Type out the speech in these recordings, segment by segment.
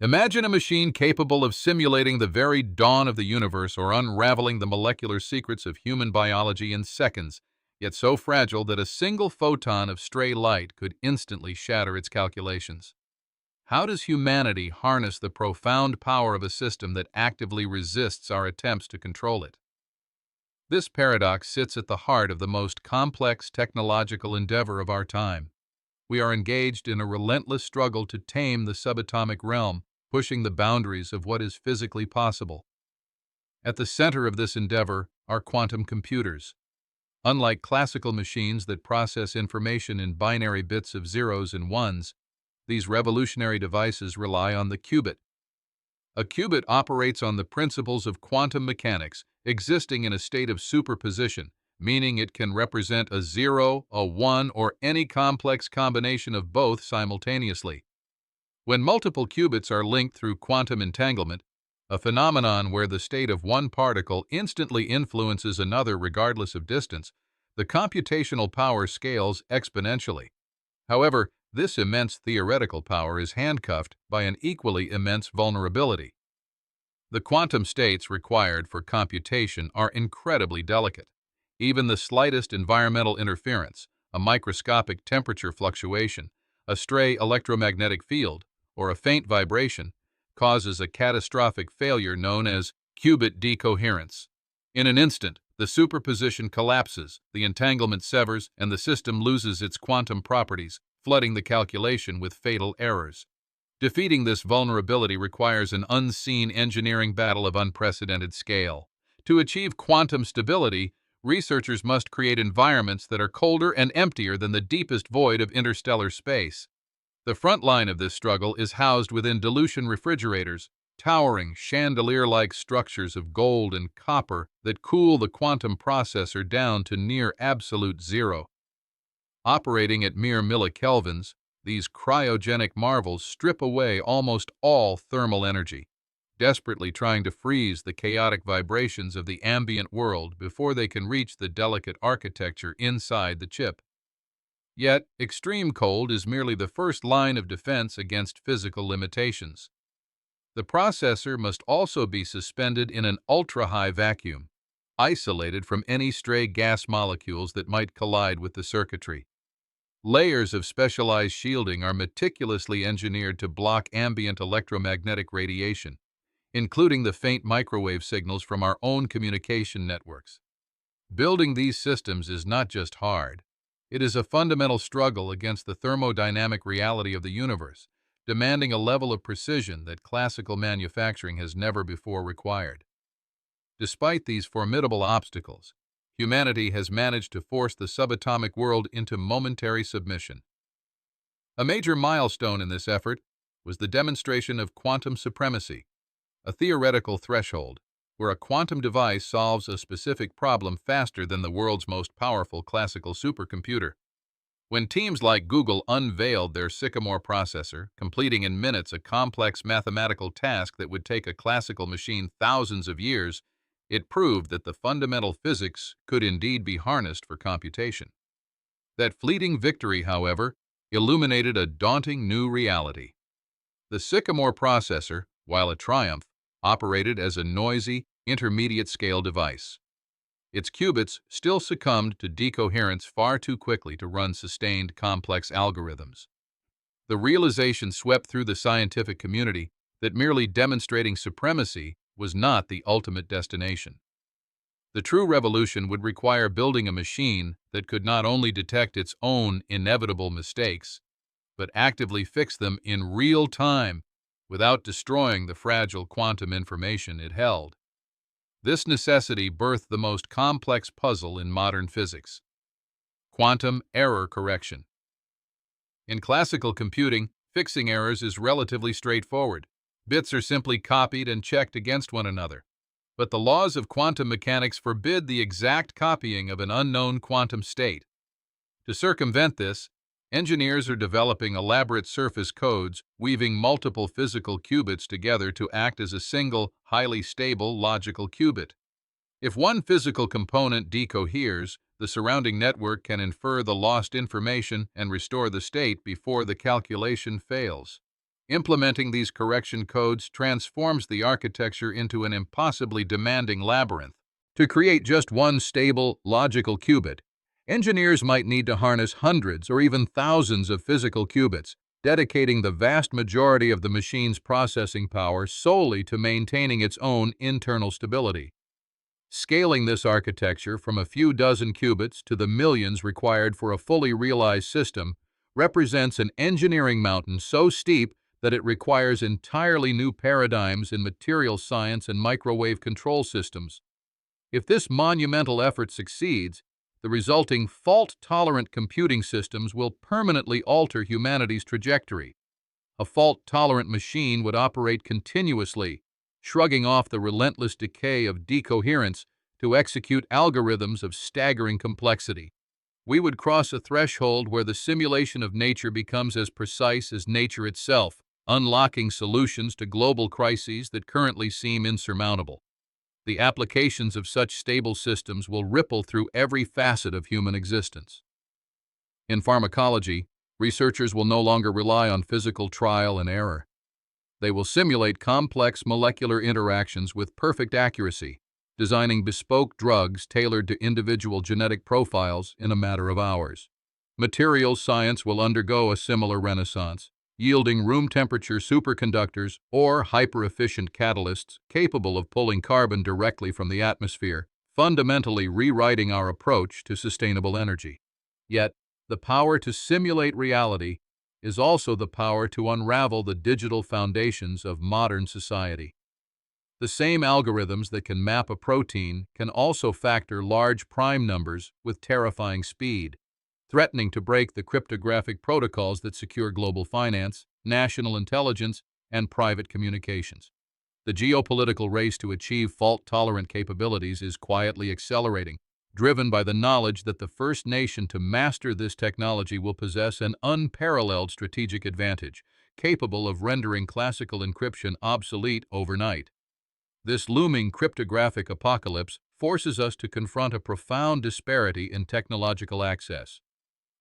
Imagine a machine capable of simulating the very dawn of the universe or unraveling the molecular secrets of human biology in seconds, yet so fragile that a single photon of stray light could instantly shatter its calculations. How does humanity harness the profound power of a system that actively resists our attempts to control it? This paradox sits at the heart of the most complex technological endeavor of our time. We are engaged in a relentless struggle to tame the subatomic realm, pushing the boundaries of what is physically possible. At the center of this endeavor are quantum computers. Unlike classical machines that process information in binary bits of zeros and ones, these revolutionary devices rely on the qubit. A qubit operates on the principles of quantum mechanics, existing in a state of superposition, meaning it can represent a 0, a 1, or any complex combination of both simultaneously. When multiple qubits are linked through quantum entanglement, a phenomenon where the state of one particle instantly influences another regardless of distance, the computational power scales exponentially. However, this immense theoretical power is handcuffed by an equally immense vulnerability. The quantum states required for computation are incredibly delicate. Even the slightest environmental interference, a microscopic temperature fluctuation, a stray electromagnetic field, or a faint vibration, causes a catastrophic failure known as qubit decoherence. In an instant, the superposition collapses, the entanglement severs, and the system loses its quantum properties, flooding the calculation with fatal errors. Defeating this vulnerability requires an unseen engineering battle of unprecedented scale. To achieve quantum stability, researchers must create environments that are colder and emptier than the deepest void of interstellar space. The front line of this struggle is housed within dilution refrigerators, towering chandelier-like structures of gold and copper that cool the quantum processor down to near absolute zero. Operating at mere millikelvins, these cryogenic marvels strip away almost all thermal energy, desperately trying to freeze the chaotic vibrations of the ambient world before they can reach the delicate architecture inside the chip. Yet, extreme cold is merely the first line of defense against physical limitations. The processor must also be suspended in an ultra-high vacuum, isolated from any stray gas molecules that might collide with the circuitry. Layers of specialized shielding are meticulously engineered to block ambient electromagnetic radiation, including the faint microwave signals from our own communication networks. Building these systems is not just hard. It is a fundamental struggle against the thermodynamic reality of the universe, demanding a level of precision that classical manufacturing has never before required. Despite these formidable obstacles, humanity has managed to force the subatomic world into momentary submission. A major milestone in this effort was the demonstration of quantum supremacy, a theoretical threshold where a quantum device solves a specific problem faster than the world's most powerful classical supercomputer. When teams like Google unveiled their Sycamore processor, completing in minutes a complex mathematical task that would take a classical machine thousands of years, it proved that the fundamental physics could indeed be harnessed for computation. That fleeting victory, however, illuminated a daunting new reality. The Sycamore processor, while a triumph, operated as a noisy, intermediate-scale device. Its qubits still succumbed to decoherence far too quickly to run sustained, complex algorithms. The realization swept through the scientific community that merely demonstrating supremacy was not the ultimate destination. The true revolution would require building a machine that could not only detect its own inevitable mistakes, but actively fix them in real time without destroying the fragile quantum information it held. This necessity birthed the most complex puzzle in modern physics: quantum error correction. In classical computing, fixing errors is relatively straightforward. Bits are simply copied and checked against one another. But the laws of quantum mechanics forbid the exact copying of an unknown quantum state. To circumvent this, engineers are developing elaborate surface codes, weaving multiple physical qubits together to act as a single, highly stable logical qubit. If one physical component decoheres, the surrounding network can infer the lost information and restore the state before the calculation fails. Implementing these correction codes transforms the architecture into an impossibly demanding labyrinth. To create just one stable, logical qubit, engineers might need to harness hundreds or even thousands of physical qubits, dedicating the vast majority of the machine's processing power solely to maintaining its own internal stability. Scaling this architecture from a few dozen qubits to the millions required for a fully realized system represents an engineering mountain so steep that it requires entirely new paradigms in material science and microwave control systems. If this monumental effort succeeds, the resulting fault-tolerant computing systems will permanently alter humanity's trajectory. A fault-tolerant machine would operate continuously, shrugging off the relentless decay of decoherence to execute algorithms of staggering complexity. We would cross a threshold where the simulation of nature becomes as precise as nature itself, unlocking solutions to global crises that currently seem insurmountable. The applications of such stable systems will ripple through every facet of human existence. In pharmacology, researchers will no longer rely on physical trial and error. They will simulate complex molecular interactions with perfect accuracy, designing bespoke drugs tailored to individual genetic profiles in a matter of hours. Materials science will undergo a similar renaissance, yielding room-temperature superconductors or hyper-efficient catalysts capable of pulling carbon directly from the atmosphere, fundamentally rewriting our approach to sustainable energy. Yet, the power to simulate reality is also the power to unravel the digital foundations of modern society. The same algorithms that can map a protein can also factor large prime numbers with terrifying speed, threatening to break the cryptographic protocols that secure global finance, national intelligence, and private communications. The geopolitical race to achieve fault-tolerant capabilities is quietly accelerating, driven by the knowledge that the first nation to master this technology will possess an unparalleled strategic advantage, capable of rendering classical encryption obsolete overnight. This looming cryptographic apocalypse forces us to confront a profound disparity in technological access.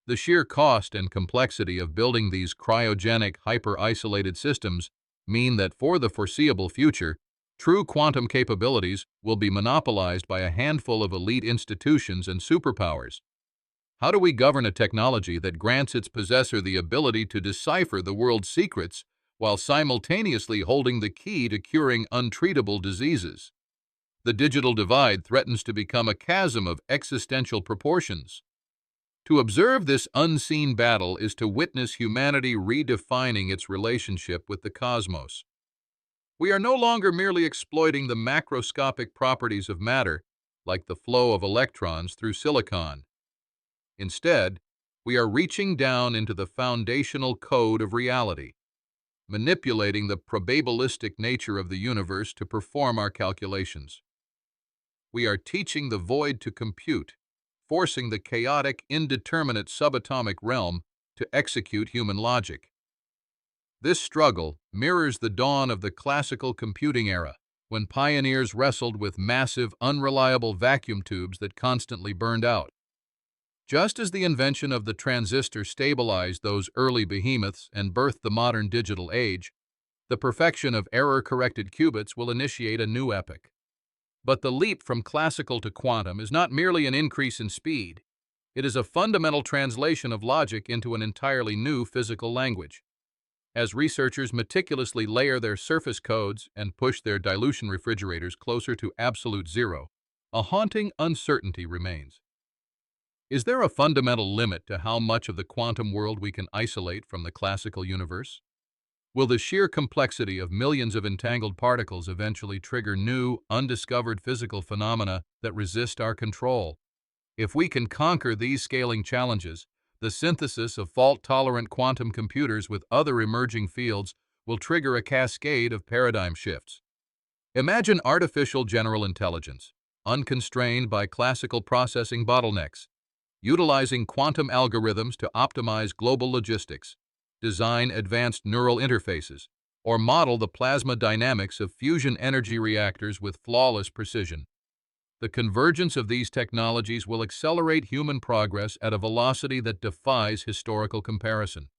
The sheer cost and complexity of building these cryogenic, hyper-isolated systems mean that for the foreseeable future, true quantum capabilities will be monopolized by a handful of elite institutions and superpowers. How do we govern a technology that grants its possessor the ability to decipher the world's secrets while simultaneously holding the key to curing untreatable diseases? The digital divide threatens to become a chasm of existential proportions. To observe this unseen battle is to witness humanity redefining its relationship with the cosmos. We are no longer merely exploiting the macroscopic properties of matter, like the flow of electrons through silicon. Instead, we are reaching down into the foundational code of reality, manipulating the probabilistic nature of the universe to perform our calculations. We are teaching the void to compute, forcing the chaotic, indeterminate subatomic realm to execute human logic. This struggle mirrors the dawn of the classical computing era, when pioneers wrestled with massive, unreliable vacuum tubes that constantly burned out. Just as the invention of the transistor stabilized those early behemoths and birthed the modern digital age, the perfection of error-corrected qubits will initiate a new epoch. But the leap from classical to quantum is not merely an increase in speed. It is a fundamental translation of logic into an entirely new physical language. As researchers meticulously layer their surface codes and push their dilution refrigerators closer to absolute zero, a haunting uncertainty remains. Is there a fundamental limit to how much of the quantum world we can isolate from the classical universe? Will the sheer complexity of millions of entangled particles eventually trigger new, undiscovered physical phenomena that resist our control? If we can conquer these scaling challenges, the synthesis of fault-tolerant quantum computers with other emerging fields will trigger a cascade of paradigm shifts. Imagine artificial general intelligence, unconstrained by classical processing bottlenecks, utilizing quantum algorithms to optimize global logistics, design advanced neural interfaces, or model the plasma dynamics of fusion energy reactors with flawless precision. The convergence of these technologies will accelerate human progress at a velocity that defies historical comparison.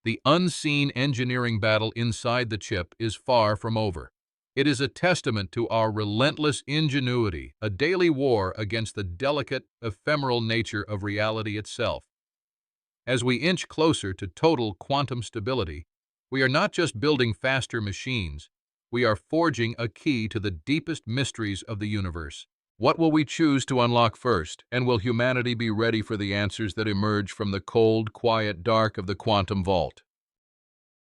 The unseen engineering battle inside the chip is far from over. It is a testament to our relentless ingenuity, a daily war against the delicate, ephemeral nature of reality itself. As we inch closer to total quantum stability, we are not just building faster machines, we are forging a key to the deepest mysteries of the universe. What will we choose to unlock first, and will humanity be ready for the answers that emerge from the cold, quiet dark of the quantum vault?